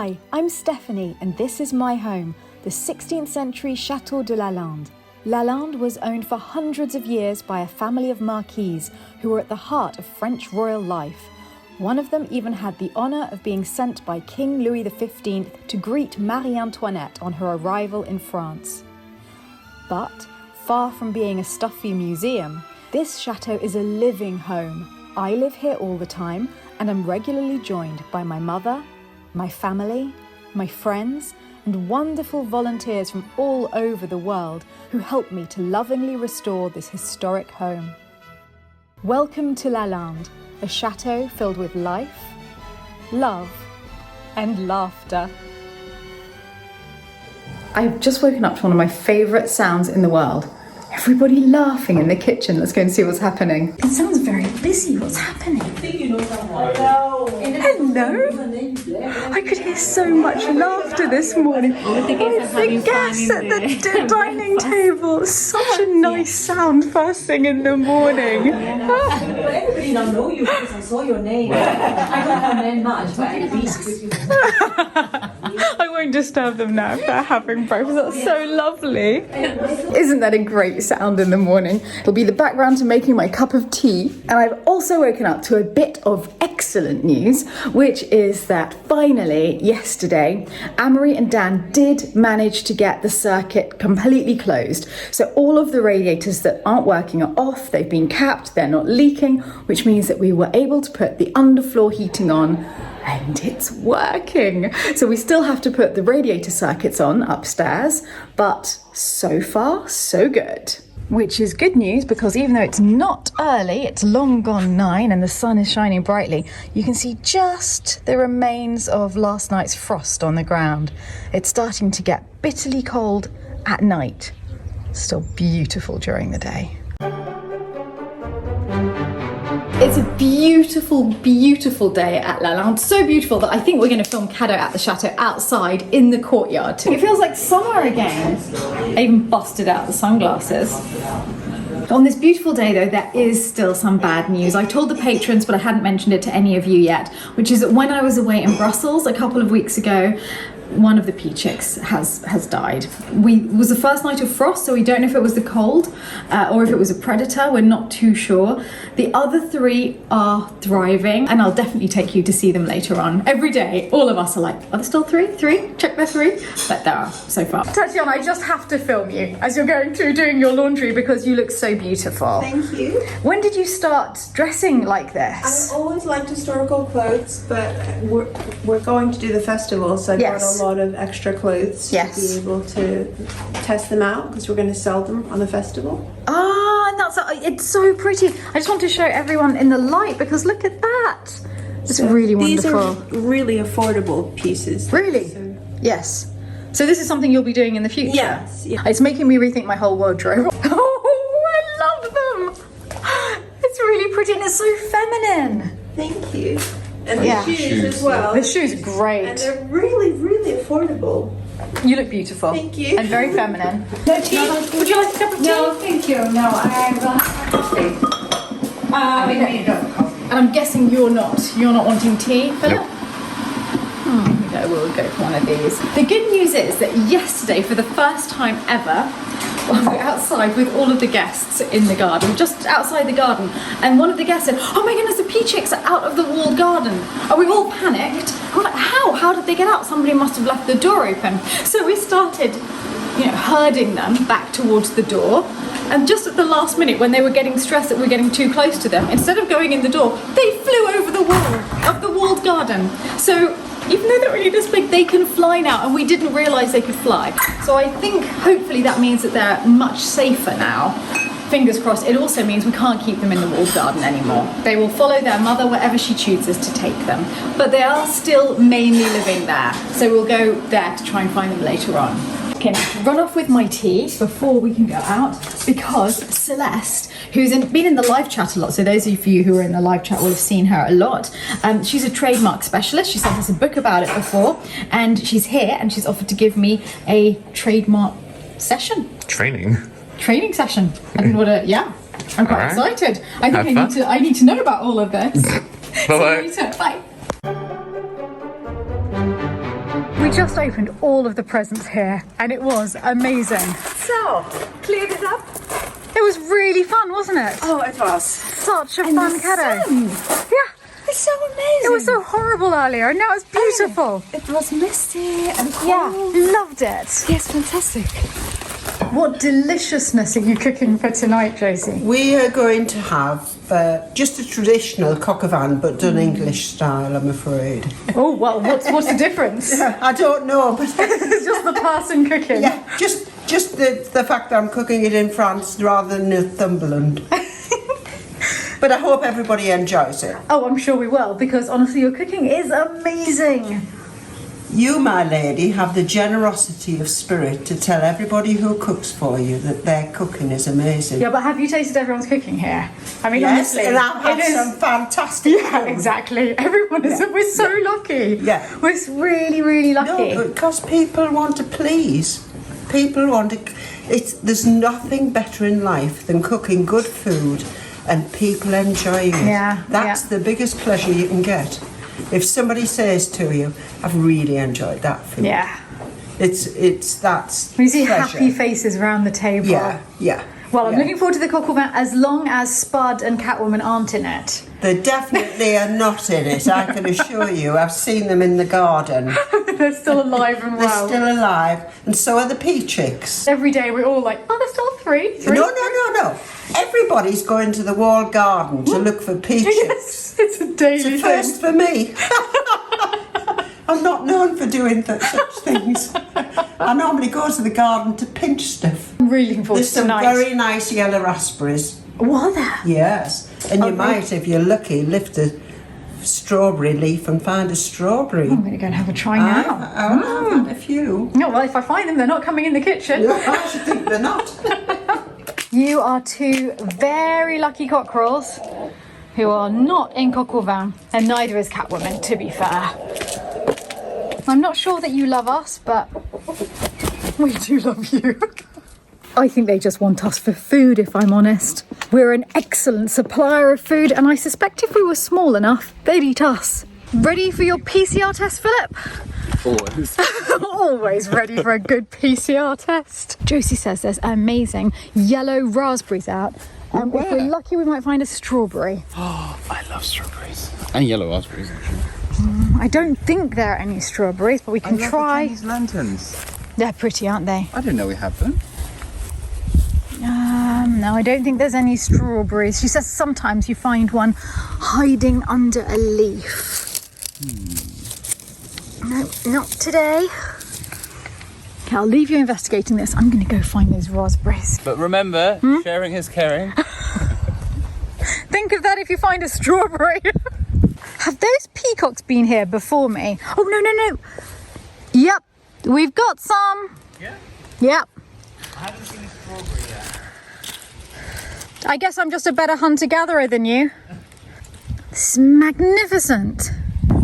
Hi, I'm Stephanie and this is my home, the 16th century Chateau de Lalande. Lalande was owned for hundreds of years by a family of marquises who were at the heart of French royal life. One of them even had the honour of being sent by King Louis XV to greet Marie Antoinette on her arrival in France. But, far from being a stuffy museum, this chateau is a living home. I live here all the time and am regularly joined by my mother, my family, my friends, and wonderful volunteers from all over the world who help me to lovingly restore this historic home. Welcome to Lalande, a chateau filled with life, love, and laughter. I've just woken up to one of my favourite sounds in the world. Everybody laughing in the kitchen. Let's go and see what's happening. It sounds very busy. What's happening? Hello. I could hear so much laughter this morning. The guests at the dining table. Such a nice sound first thing in the morning. Everybody don't know you because I saw your name. I don't have name much, but at least. I won't disturb them now if they're having breakfast. That's so lovely. Isn't that a great sound in the morning? It'll be the background to making my cup of tea. And I've also woken up to a bit of excellent news, which is that finally, yesterday, Amory and Dan did manage to get the circuit completely closed. So all of the radiators that aren't working are off, they've been capped, they're not leaking, which means that we were able to put the underfloor heating on. And it's working. So we still have to put the radiator circuits on upstairs, but so far, so good. Which is good news because even though it's not early, it's long gone 9 and the sun is shining brightly, you can see just the remains of last night's frost on the ground. It's starting to get bitterly cold at night. Still beautiful during the day. It's a beautiful, beautiful day at Lalande. So beautiful that I think we're going to film Cadeau at the chateau outside in the courtyard. It feels like summer again. I even busted out the sunglasses. On this beautiful day though, there is still some bad news. I told the patrons, but I hadn't mentioned it to any of you yet, which is that when I was away in Brussels a couple of weeks ago, one of the Peacocks has died. It was the first night of frost, so we don't know if it was the cold or if it was a predator. We're not too sure. The other 3 are thriving, and I'll definitely take you to see them later on. Every day, all of us are like, are there still 3? 3? Check they're 3. But there are so far. Tatiana, I just have to film you as you're going through doing your laundry because you look so beautiful. Thank you. When did you start dressing like this? I've always liked historical clothes, but we're going to do the festival, so I brought a lot of extra clothes to be able to test them out because we're going to sell them on the festival. Ah, and it's so pretty. I just want to show everyone in the light because look at that. It's really wonderful. These are really affordable pieces. Really? So. Yes. So this is something you'll be doing in the future? Yes. Yeah. It's making me rethink my whole wardrobe. Oh, I love them. It's really pretty and it's so feminine. Thank you. And the shoes as well. The shoes are great. And they're really, really affordable. You look beautiful. Thank you. And very feminine. No tea? Would you like a cup of tea? No, thank you. No, I will have coffee. I made a coffee. And I'm guessing you're not wanting tea, Philip? Nope. No, we'll go for one of these. The good news is that yesterday, for the first time ever, we were outside with all of the guests in the garden, just outside the garden, and one of the guests said, oh my goodness, the Peacocks are out of the walled garden. And we all panicked. We're like, how? How did they get out? Somebody must have left the door open. So we started, herding them back towards the door. And just at the last minute, when they were getting stressed that we were getting too close to them, instead of going in the door, they flew over the wall of the walled garden. So even though they're really this big, they can fly now, and we didn't realise they could fly. So I think hopefully that means that they're much safer now. Fingers crossed. It also means we can't keep them in the walled garden anymore. They will follow their mother wherever she chooses to take them. But they are still mainly living there. So we'll go there to try and find them later on. Okay, now run off with my tea before we can go out because Celeste, who's been in the live chat a lot, so those of you who are in the live chat will have seen her a lot. She's a trademark specialist. She sent us a book about it before, and she's here and she's offered to give me a trademark session. Training Session. I didn't want to. Yeah, I'm quite excited. I think I need to know about all of this. Bye. See you later. Bye. just opened all of the presents here and it was amazing. So, clear this up. It was really fun, wasn't it? Oh, it was. Such a fun cadeau. Yeah. It's so amazing. It was so horrible earlier and now it's beautiful. It was misty and cold. Yeah, loved it. Yes, fantastic. What deliciousness are you cooking for tonight, Josie? We are going to have just a traditional coq au vin, but done English style, I'm afraid. Oh, well, what's the difference? I don't know, but It's just the person cooking. yeah, just the fact that I'm cooking it in France rather than Northumberland. But I hope everybody enjoys it. Oh, I'm sure we will, because honestly, your cooking is amazing. You, my lady, have the generosity of spirit to tell everybody who cooks for you that their cooking is amazing. Yeah, but have you tasted everyone's cooking here? I mean, Yes, honestly, and I've had it is- some fantastic Yeah, food. exactly. Everyone is. We're so lucky. Yeah. We're really, really lucky. No, because people want to please. People want to. There's nothing better in life than cooking good food and people enjoying it. Yeah, That's the biggest pleasure you can get. If somebody says to you, "I've really enjoyed that food." Yeah. That's We see pleasure. happy faces around the table. Yeah. Well, I'm yeah. looking forward to the coq au vin as long as Spud and Catwoman aren't in it. They definitely are not in it, I can assure you. I've seen them in the garden. They're still alive and They're well. still alive, and so are the Peachicks. Every day we're all like, oh, there's still three. No. Everybody's going to the walled garden to look for peaches. Yes, it's a daily It's a thing. first for me. I'm not known for doing such things. I normally go to the garden to pinch stuff. I'm really looking forward There's to some tonight. very nice yellow raspberries. What there? Yes. And you might, if you're lucky, lift a strawberry leaf and find a strawberry. I'm going to go and have a try now. I've had a few. No, well, if I find them, they're not coming in the kitchen. I should think they're not. You are two very lucky cockerels who are not in coq au vin, and neither is Catwoman, to be fair. I'm not sure that you love us, but we do love you. I think they just want us for food, if I'm honest. We're an excellent supplier of food, and I suspect if we were small enough, they'd eat us. Ready for your PCR test, Philip? Always. Always ready for a good PCR test. Josie says there's amazing yellow raspberries out. If we're lucky, we might find a strawberry. Oh, I love strawberries. And yellow raspberries, actually. I don't think there are any strawberries, but we can try. These lanterns. They're pretty, aren't they? I didn't know we had them. No, I don't think there's any strawberries. She says sometimes you find one hiding under a leaf. No, not today. Okay, I'll leave you investigating this. I'm going to go find those raspberries. But remember, sharing is caring. Think of that if you find a strawberry. Have those peacocks been here before me? Oh, no. Yep, we've got some. Yeah? Yep. I haven't seen a strawberry yet. I guess I'm just a better hunter-gatherer than you. This is magnificent.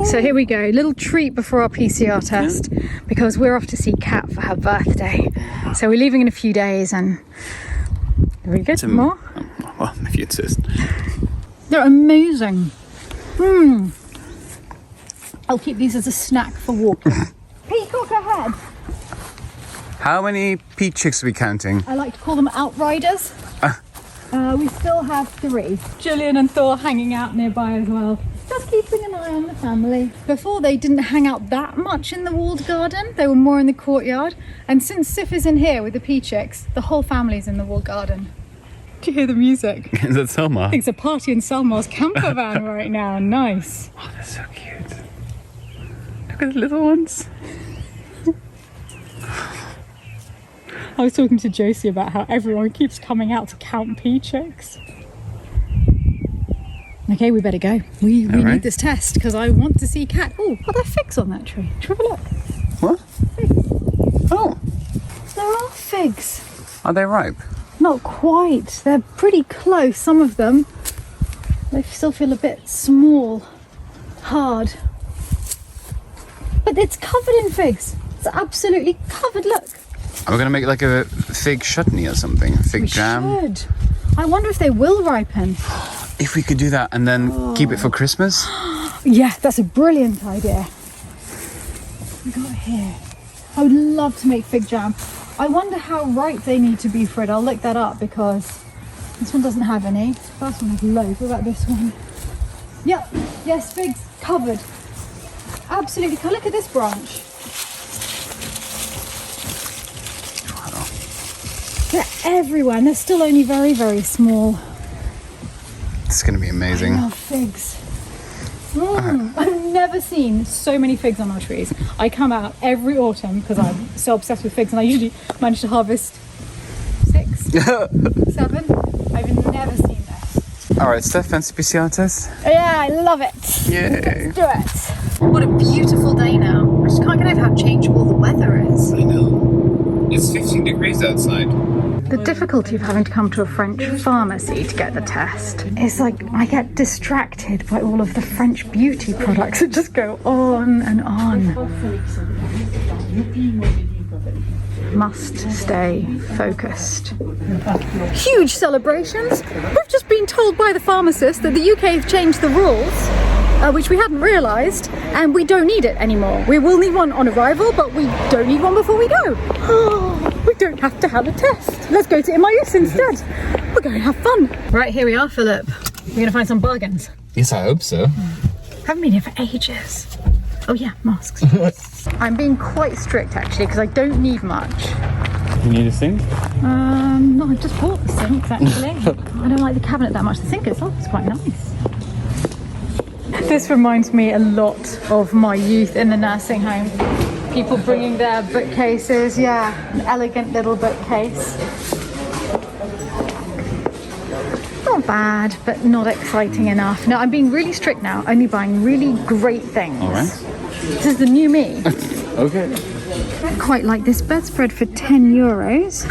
So here we go, little treat before our PCR test, because we're off to see Kat for her birthday. So we're leaving in a few days, and there we go, some more. Well, if you insist. They're amazing. I'll keep these as a snack for walking. Peacock ahead. How many peachicks are we counting? I like to call them outriders. We still have 3. Gillian and Thor hanging out nearby as well. Just keeping an eye on the family. Before they didn't hang out that much in the walled garden. They were more in the courtyard. And since Sif is in here with the peachicks, the whole family's in the walled garden. Do you hear the music? Is that Selma? I think it's a party in Selma's camper van right now. Nice. Oh, they're so cute. Look at the little ones. I was talking to Josie about how everyone keeps coming out to count peachicks. Okay, we better go. We right. need this test because I want to see Kat. Oh, are there figs on that tree? Have a look. What? Oh, There are figs. are they ripe? Not quite. They're pretty close, some of them. They still feel a bit small, hard. But it's covered in figs. It's absolutely covered, look. Are we going to make like a fig chutney or something? Fig We jam? should. I wonder if they will ripen. If we could do that and then keep it for Christmas? Yeah, that's a brilliant idea. we got here? I would love to make fig jam. I wonder how ripe they need to be for it. I'll look that up because this one doesn't have any. The first one has loads. What about this one? Yep, yes, figs covered. Absolutely. Look at this branch. They're everywhere and they're still only very, very small. It's going to be amazing. I love figs. I've never seen so many figs on our trees. I come out every autumn because I'm so obsessed with figs and I usually manage to harvest 6, 7. I've never seen this. All right, Steph, fancy PCR test? Yeah, I love it. Yay. Let's do it. What a beautiful day now. I just can't get over how changeable the weather is. I know. It's 15 degrees outside. The difficulty of having to come to a French pharmacy to get the test is like I get distracted by all of the French beauty products that just go on and on. Must stay focused. Huge celebrations. We've just been told by the pharmacist that the UK have changed the rules, which we hadn't realised, and we don't need it anymore. We will need one on arrival, but we don't need one before we go. We don't have to have a test. Let's go to Emmaüs instead. We're going to have fun. Right, here we are, Philip. We're going to find some bargains. Yes, I hope so. Haven't been here for ages. Oh yeah, masks. I'm being quite strict actually because I don't need much. You need a sink? No, I just bought the sinks actually. I don't like the cabinet that much. The sink itself is quite nice. This reminds me a lot of my youth in the nursing home. People bringing their bookcases, yeah, an elegant little bookcase. Not bad, but not exciting enough. No, I'm being really strict now, only buying really great things. All right. This is the new me. Okay. I quite like this bedspread for €10.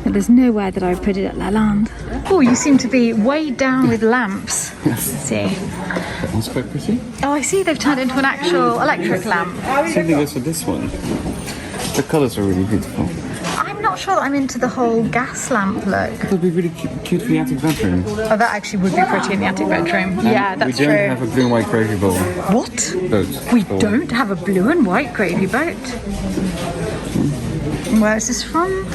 But there's nowhere that I put it at Lalande. Oh, you seem to be weighed down with lamps. Let's see. That one's quite pretty. Oh, I see they've turned into an actual electric lamp. Same thing goes for this one. The colours are really beautiful. I'm not sure that I'm into the whole gas lamp look. It would be really cute for the attic bedroom. Oh, that actually would be pretty in the attic bedroom. Yeah, that's we true. don't have a blue and white gravy bowl. What? Boat. We don't have a blue and white gravy boat. Where is this from?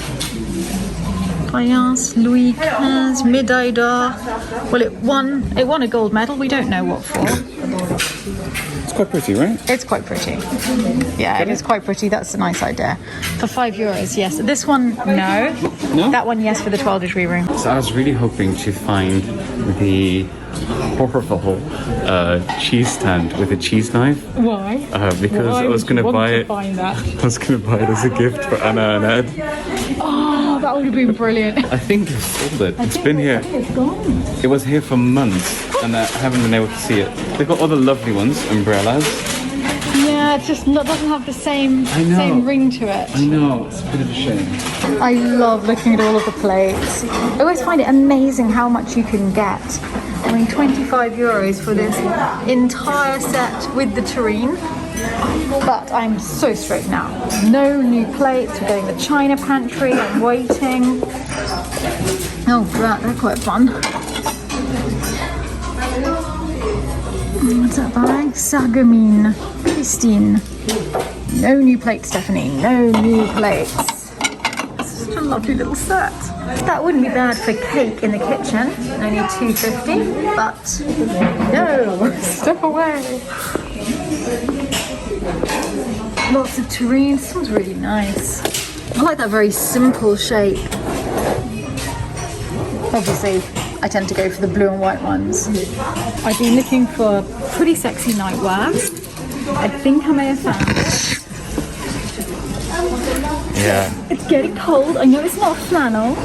Fayence, Louis XV, Médaille d'Or. Well, it won a gold medal. We don't know what for. It's quite pretty, right? It's quite pretty. Yeah, it is quite pretty. That's a nice idea. For €5, yes. This one, no. No? That one, yes, for the 12-degree room. So I was really hoping to find the horrible cheese stand with a cheese knife. Why? Because I was going to buy it. Find that? I was going to buy it as a gift for Anna and Ed. Oh, that would have been brilliant. I think I've sold it. It's been here. It's gone. It was here for months, and I haven't been able to see it. They've got other lovely ones, umbrellas. Yeah, it just doesn't have the same ring to it. I know, it's a bit of a shame. I love looking at all of the plates. I always find it amazing how much you can get. I mean, €25 for this entire set with the tureen. But I'm so strict now. No new plates. We're getting the china pantry. I'm waiting. Oh, right, they're quite fun. What's that bag? Sargamine. Christine. No new plates, Stephanie. No new plates. It's such a lovely little set. That wouldn't be bad for cake in the kitchen. Only $2.50, but no, step away. Lots of terrine. This one's really nice. I like that very simple shape. Obviously, I tend to go for the blue and white ones. I've been looking for pretty sexy nightwear. I think I may have found it. Yeah. It's getting cold. I know it's not flannel,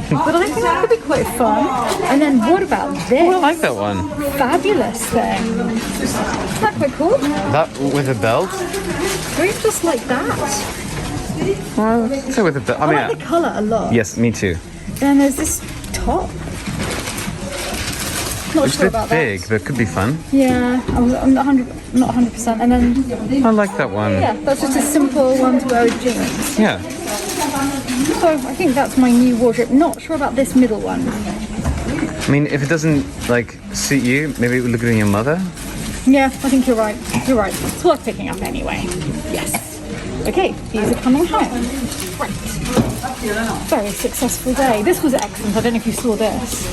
but I think that could be quite fun. And then what about this? Oh, I like that one. Fabulous thing. Isn't that quite cool? That with a belt? Very just like that. Well, so with a belt. I mean, I like the colour a lot. yes, me too. And then there's this top. Not It's sure a bit about big, that. but it could be fun. Yeah, I'm not 100%. And then I like that one. yeah, that's just a simple one to wear with jeans. Yeah. So I think that's my new wardrobe. Not sure about this middle one. I mean, if it doesn't like suit you, maybe look at your mother. Yeah, I think you're right. You're right. It's worth picking up anyway. Yes. Okay, these are coming home. Right. Very successful day. This was excellent. I don't know if you saw this.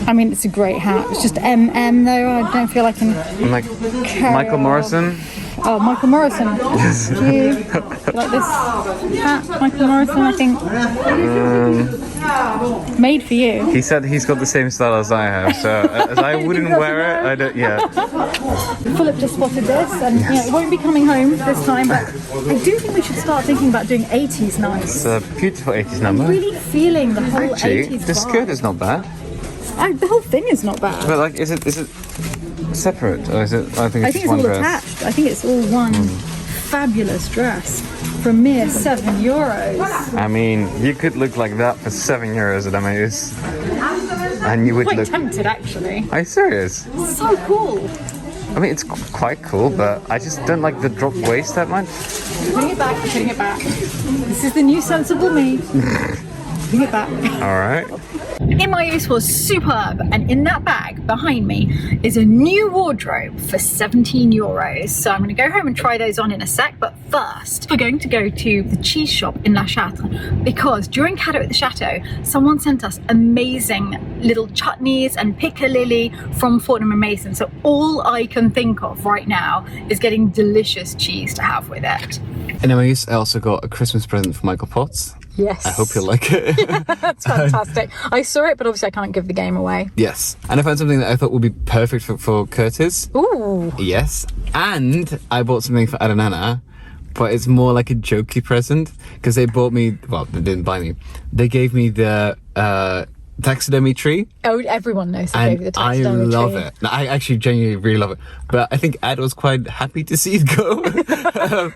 I mean, it's a great hat. It's just MM though. I don't feel I can. Like carry Michael on. Morrison. Oh, Michael Morrison. Do you like this hat, Michael Morrison? I think made for you. He said he's got the same style as I have, so as I wouldn't wear it, I don't. Yeah. Philip just spotted this, and you know, it won't be coming home this time, but I do think we should start thinking about doing 80s nights. It's a beautiful 80s number. I'm really feeling the whole Actually, 80s the skirt vibe. is not bad. The whole thing is not bad. But like, is it separate or is it? I think it's just It's one all dress. attached. I think it's all one fabulous dress for a mere €7. I mean, you could look like that for €7 at Emmaüs, and you would Quite look. tempted, actually. Are you serious? So cool. I mean, it's quite cool, but I just don't like the drop waist that much. Putting it back. Putting it back. This is the new sensible me. Putting it back. All right. Emmaüs was superb, and in that bag behind me is a new wardrobe for €17. So I'm going to go home and try those on in a sec, but first we're going to go to the cheese shop in La Châtre, because during Cadeau at the Chateau someone sent us amazing little chutneys and piccalilli from Fortnum & Mason. So all I can think of right now is getting delicious cheese to have with it. In Emmaüs, I also got a Christmas present for Michael Potts. Yes. I hope you'll like it. That's fantastic. I saw it, but obviously I can't give the game away. Yes. And I found something that I thought would be perfect for Curtis. Ooh. Yes. And I bought something for Aranana, but it's more like a jokey present, because they bought me, well, they didn't buy me. They gave me the taxidermy tree. Oh, everyone knows they And gave you the I taxidermy love tree. it. I actually genuinely really love it. But I think Ad was quite happy to see it go.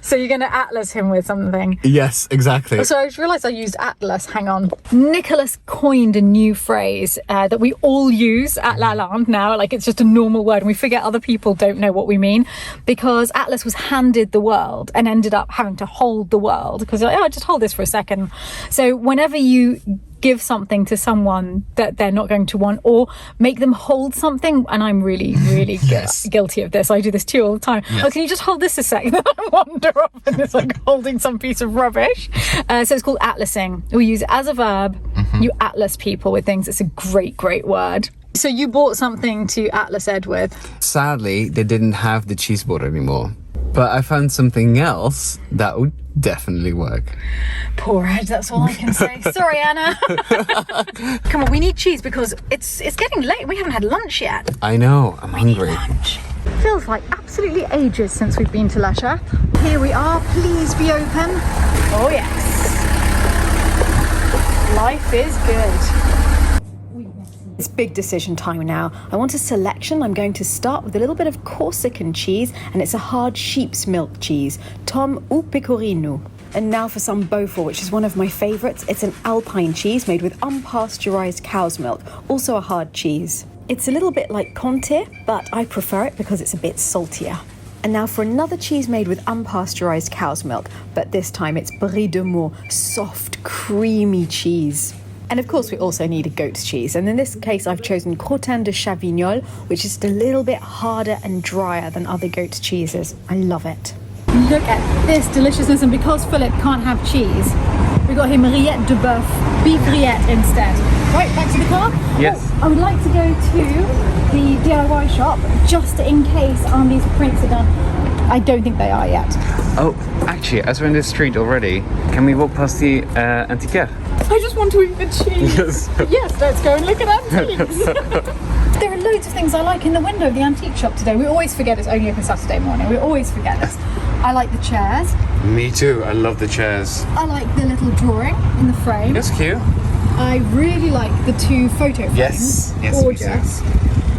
So you're going to Atlas him with something. Yes, exactly. So I just realised I used Atlas. Hang on. Nicholas coined a new phrase that we all use at Lalande now. Like, it's just a normal word, and we forget other people don't know what we mean, because Atlas was handed the world and ended up having to hold the world, because I just hold this for a second. So whenever you give something to someone that they're not going to want, or make them hold something, and I'm really Yes. guilty of this, I do this too all the time. Yes. Oh, can you just hold this a second? I wander off and it's like holding some piece of rubbish. So it's called atlasing. We use it as a verb. You atlas people with things. It's a great word. So you bought something to atlas Ed with. Sadly, they didn't have the cheese board anymore. But I found something else that would definitely work. Poor Ed, that's all I can say. Sorry, Anna. Come on, we need cheese because it's getting late. We haven't had lunch yet. I know, I'm hungry. Lunch. Feels like absolutely ages since we've been to La Châtre. Here we are. Please be open. Oh yes. Life is good. It's big decision time now. I want a selection. I'm going to start with a little bit of Corsican cheese, and it's a hard sheep's milk cheese, Tom ou Pecorino. And now for some Beaufort, which is one of my favourites. It's an Alpine cheese made with unpasteurised cow's milk, also a hard cheese. It's a little bit like Comté, but I prefer it because it's a bit saltier. And now for another cheese made with unpasteurised cow's milk, but this time it's Brie de Meaux, soft, creamy cheese. And of course we also need a goat's cheese, and in this case I've chosen Crottin de Chavignol, which is just a little bit harder and drier than other goat's cheeses. I love it. Look at this deliciousness, and because Philip can't have cheese, we got him rillette de boeuf, beef rillette instead. Right, back to the car? Yes. Oh, I would like to go to the DIY shop just in case these prints are done. I don't think they are yet. Oh, actually, as we're in this street already, can we walk past the antiquaire? I just want to eat the cheese. Yes. Yes, let's go and look at antiques. There are loads of things I like in the window of the antique shop today. We always forget it's only open Saturday morning. We always forget this. I like the chairs. Me too, I love the chairs. I like the little drawing in the frame. That's cute. I really like the two photo frames. Yes, yes, me Gorgeous.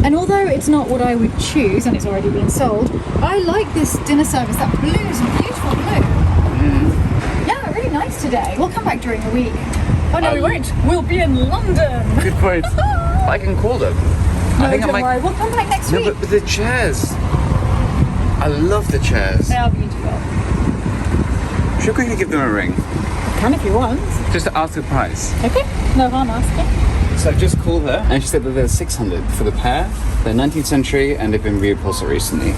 And although it's not what I would choose, and it's already been sold, I like this dinner service. That blue is a beautiful blue. Yeah, really nice today. We'll come back during the week. Oh no, we won't. We'll be in London. Good point. I can call them. No, I think don't worry. We'll come back next No, week. but the chairs. I love the chairs. They are beautiful. Should we quickly give them a ring? Can if you want. Just to ask the price. Okay, no harm asking. So I've just called her, and she said that they're 600 for the pair. They're 19th century, and they've been reupholstered recently.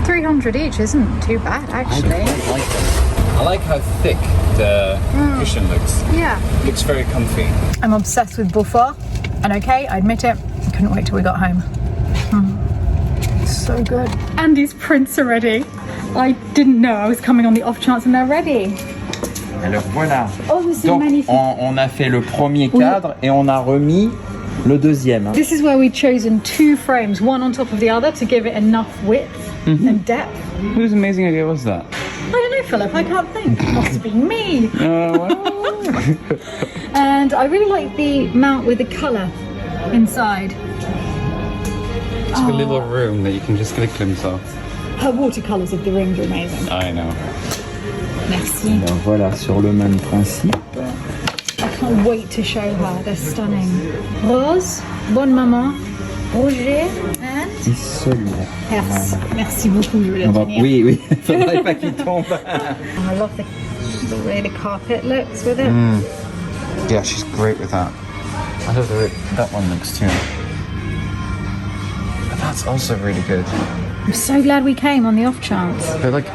300 each isn't too bad, I actually. quite like them. I like how thick the cushion looks. Yeah. Looks very comfy. I'm obsessed with Beaufort, and okay, I admit it, I couldn't wait till we got home. So good. Andy's prints are ready. I didn't know I was coming on the off chance, and they're ready. Alors voilà. Oh, mais c'est Donc magnifique. on a fait le premier cadre et on a remis le deuxième. This is where we've chosen 2 frames, one on top of the other, to give it enough width and depth. Whose amazing idea was that? I don't know, Philip, I can't think. It must have been me. And I really like the mount with the colour inside. It's a little room that you can just get a glimpse of. Her watercolours of the rings are amazing. I know. Merci. Alors voilà, sur le même principe. I can't wait to show her. They're stunning. Rose, bonne maman, Roger, and... Et celui-là. Merci. Merci beaucoup, je vais le On va... tenir. Oui, oui, faudrait pas qu'il tombe. I love the way the carpet looks with it. Yeah, she's great with that. I love the way that one looks too. But that's also really good. I'm so glad we came on the off chance. But like,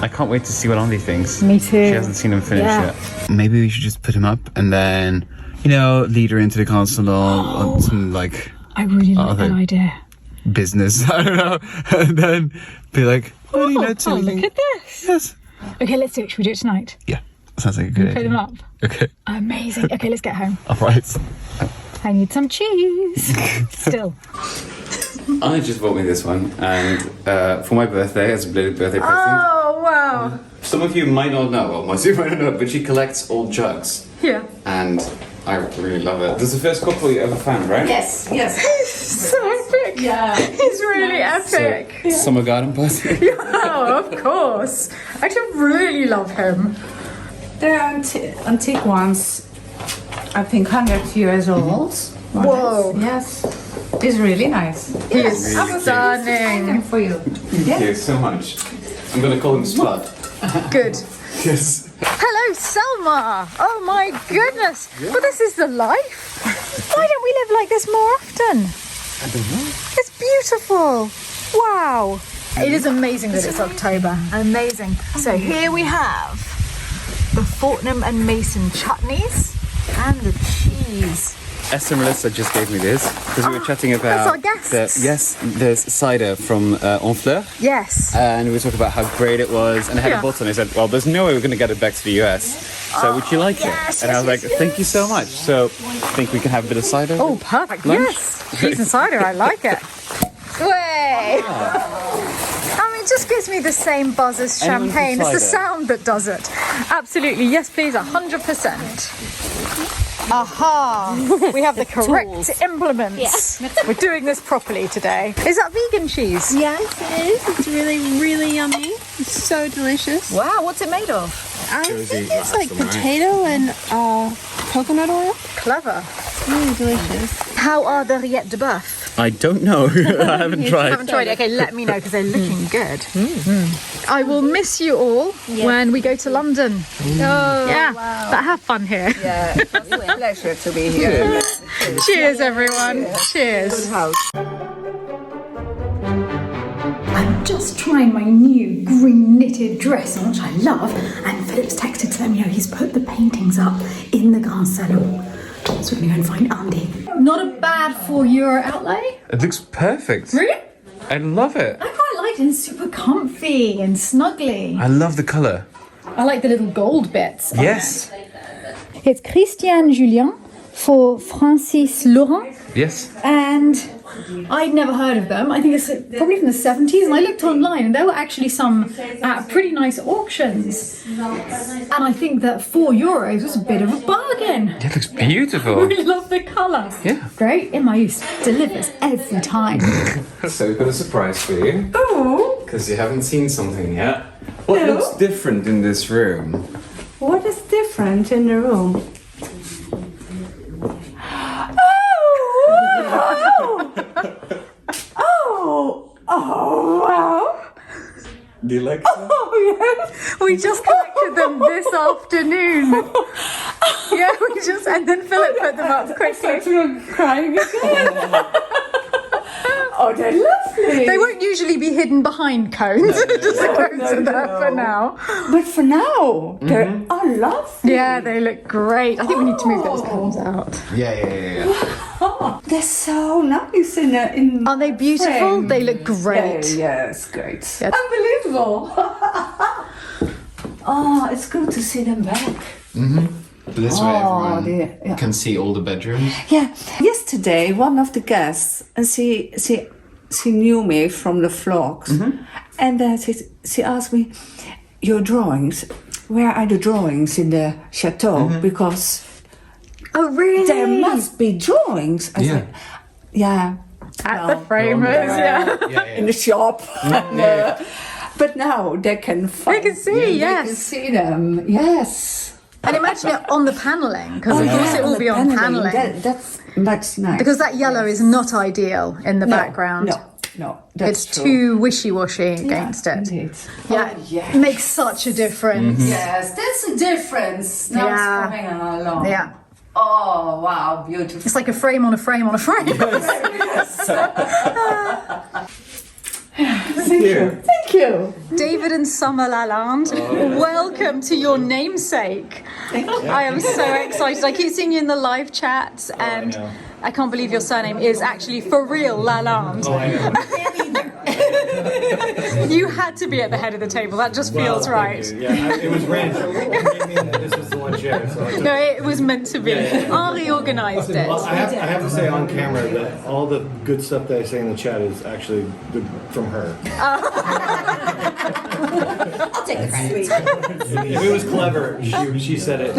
I can't wait to see what Andy thinks. Me too. She hasn't seen him finish Yeah. yet. Maybe we should just put him up and then, you know, lead her into the console on some like I really like other that idea. business. I don't know. And then be like, what do you know to Oh, look at this. Yes. Okay, let's do it. Should we do it tonight? Yeah, sounds like a good Put idea. them up. Okay. Amazing. Okay, let's get home. All right. I need some cheese. Still. I just bought me this one, and for my birthday, as a belated birthday present. Oh, wow. Some of you might not know, well, most of you might not know, but she collects old jugs, Yeah. and I really love it. This is the first couple you ever found, right? Yes, yes. So epic. Yeah. He's really epic. Summer garden party. Oh, of course. I actually really love him. They're antique ones. I think 100 years old. Whoa. Yes. It's really nice. He is stunning. For you. Thank you so much. I'm gonna call him Spud. Good. Yes. Hello, Selma. Oh my goodness. But this is the life. Why don't we live like this more often? I don't know. It's beautiful. Wow. It is amazing that it's October. Amazing. So here we have the Fortnum and Mason chutneys and the cheese. Esther and Melissa just gave me this because we were chatting about our guests. there's cider from Honfleur. Yes. And we were talking about how great it was, and I had Yeah. a bottle, and I said, well, there's no way we're going to get it back to the US. So would you like yes, it? And I was yes, like, thank you so much. So I think we can have a bit of cider. Oh, perfect. Lunch? Yes. Cheese and cider. I like it. Way. I mean, it just gives me the same buzz as Anyone champagne. from It's the cider? sound that does it. Absolutely. Yes, please. 100%. Aha! We have the correct implements. We're doing this properly today. Is that vegan cheese? Yes, it is. It's really, really yummy. It's so delicious. Wow, what's it made of? I think it's like potato and coconut oil. Clever. Really delicious. How are the rillettes de boeuf? I don't know. I haven't tried. Haven't tried it. Okay, let me know because they're looking good. I will miss you all when we go to London. Yeah, but have fun here. Yeah, it's a pleasure to be here. Cheers, everyone. Cheers. I'm just trying my new green knitted dress on, which I love, and Philip's texted to let me know he's put the paintings up in the Grand Salon. So we're going to go and find Andy. Not a bad €4 outlay. It looks perfect. Really? I love it. I quite like it. It's super comfy and snuggly. I love the colour. I like the little gold bits. on Yes. it. It's Christiane Julien for Francis Laurent. Yes. And I'd never heard of them. I think it's probably from the 70s, and I looked online and there were actually some at pretty nice auctions. And I think that €4 was a bit of a bargain. It looks beautiful. We love the colour. Yeah. Great. Emmaüs delivers every time. So we've got a surprise for you. Oh, Because you haven't seen something yet. What looks different in this room? What is different in the room? oh, wow. Do you like Oh, yes. We just collected them this afternoon. Yeah, we just and then Philip put them up quickly. Crying again. Oh, they're lovely. They won't usually be hidden behind cones. Just the cones are there for now. But for now, they are lovely. Yeah, they look great. I think we need to move those cones out. Yeah. Oh, they're so nice in Are they beautiful? frame. They look great. Yeah, it's great. Yeah. Unbelievable. Oh, it's good to see them back. This way everyone can see all the bedrooms. Yeah. Yesterday, one of the guests, and she knew me from the vlogs, and she asked me, "Your drawings, where are the drawings in the chateau?" Because Oh, really? there must be drawings. I said, yeah. At the framers, In the shop. But now they can find. They can see, They yes. can see them. Yes. And imagine it on the panelling, because of course it will be on panelling. That's much nice. Because that yellow is not ideal in the background. No, that's It's true. too wishy-washy against it. Indeed. Yeah, yes. it makes such a difference. Yes, that's a difference. Now it's coming along. Yeah. Oh, wow, beautiful. It's like a frame on a frame on a frame. Thank you. David and Summer Lalande, welcome to your namesake. I am so excited. I keep seeing you in the live chats, and I can't believe your surname is actually for real Lalande. You had to be at the head of the table. That just feels right. Yeah, it was random. This was the one chair. So No, it was meant to be. Henri organised it. I have to say on camera that all the good stuff that I say in the chat is actually from her. I'll take the credit. If it was clever, she said it.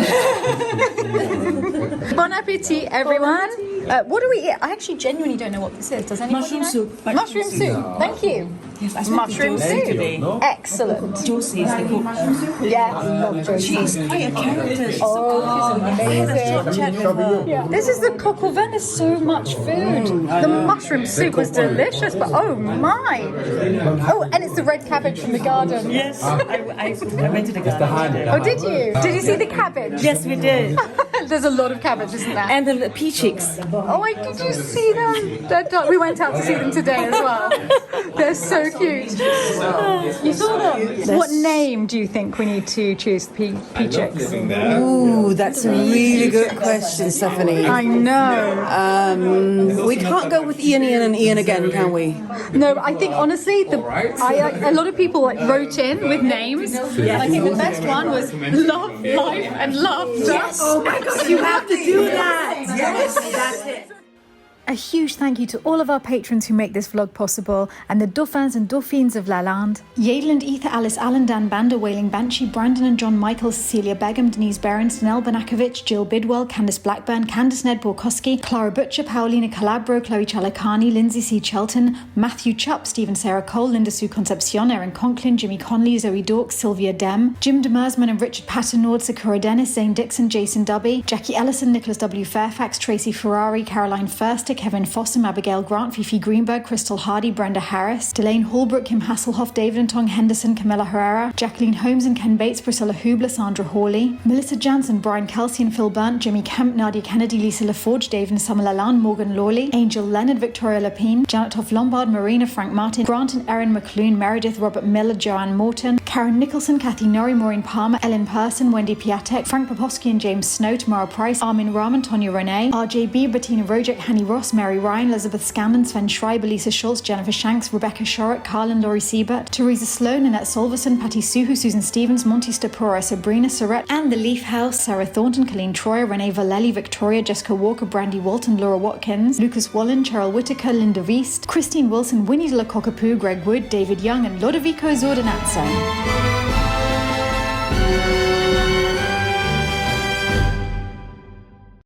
Bon appetit, everyone. What do we eat? I actually genuinely don't know what this is. Does anybody Mushroom know? soup. Mushroom soup. Thank you. Yes, I Mushroom soup. Excellent. Juicy is the cook. Yes, love Josie. She's quite a character. Oh, amazing. Yeah. This is the coq au vin. There's so much food. The mushroom soup was delicious, but oh my. Oh, and it's the red cabbage from the garden. Yes, I went to the garden. Oh, did you? Did you see the cabbage? Yes, we did. There's a lot of cabbage, isn't there? And the pea chicks. Oh, did you see them? We went out to see them today as well. They're so cute. You saw them? What name do you think we need to choose the pea chicks? Ooh, that's a really good question, Stephanie. I know. We can't go with Ian and Ian again, can we? No, I think honestly, a lot of people wrote in with names. And I think the best one was Love, Life and Laughter. Yes. Oh my God, you have to do that. Yes, that's it. A huge thank you to all of our patrons who make this vlog possible, and the Dauphins and Dauphines of Lalande, Yadel and Ether, Alice Allen, Dan Bander, Wailing Banshee, Brandon and John Michaels, Cecilia Begum, Denise Behrens, Nell Banakovic, Jill Bidwell, Candice Blackburn, Candice Ned Borkowski, Clara Butcher, Paulina Calabro, Chloe Chalikani, Lindsay C. Chelton, Matthew Chupp, Stephen Sarah Cole, Linda Sue Concepcion, Erin Conklin, Jimmy Conley, Zoe Dork, Sylvia Dem, Jim Demersman and Richard Patternord, Sakura Dennis, Zane Dixon, Jason Dubby, Jackie Ellison, Nicholas W. Fairfax, Tracy Ferrari, Caroline Furster, Kevin Fossum, Abigail Grant, Fifi Greenberg, Crystal Hardy, Brenda Harris, Delane Hallbrook, Kim Hasselhoff, David and Tong Henderson, Camilla Herrera, Jacqueline Holmes and Ken Bates, Priscilla Hubler, Sandra Hawley, Melissa Jansen, Brian Kelsey and Phil Burnt, Jimmy Kemp, Nadia Kennedy, Lisa LaForge, Dave and Summer Lalande, Morgan Lawley, Angel Leonard, Victoria Lapine, Janet Hoff Lombard, Marina, Frank Martin, Grant and Erin McClune, Meredith, Robert Miller, Joanne Morton, Karen Nicholson, Kathy Norrie, Maureen Palmer, Ellen Person, Wendy Piatek, Frank Poposky and James Snow, Tamara Price, Armin Rahman, Tonya Renee, RJB, Bettina Rojek, Hanny Ross, Mary Ryan, Elizabeth Scandon, Sven Schreiber, Lisa Schultz, Jennifer Shanks, Rebecca Shorrock, Carl and Laurie Siebert, Teresa Sloan, Annette Solverson, Patty Suhu, Susan Stevens, Monty Stapora, Sabrina Surrett, and The Leaf House, Sarah Thornton, Colleen Troyer, Renee Valelli, Victoria, Jessica Walker, Brandy Walton, Laura Watkins, Lucas Wallen, Cheryl Whitaker, Linda Viest, Christine Wilson, Winnie de la Cockapoo, Greg Wood, David Young, and Lodovico Zordanazzo.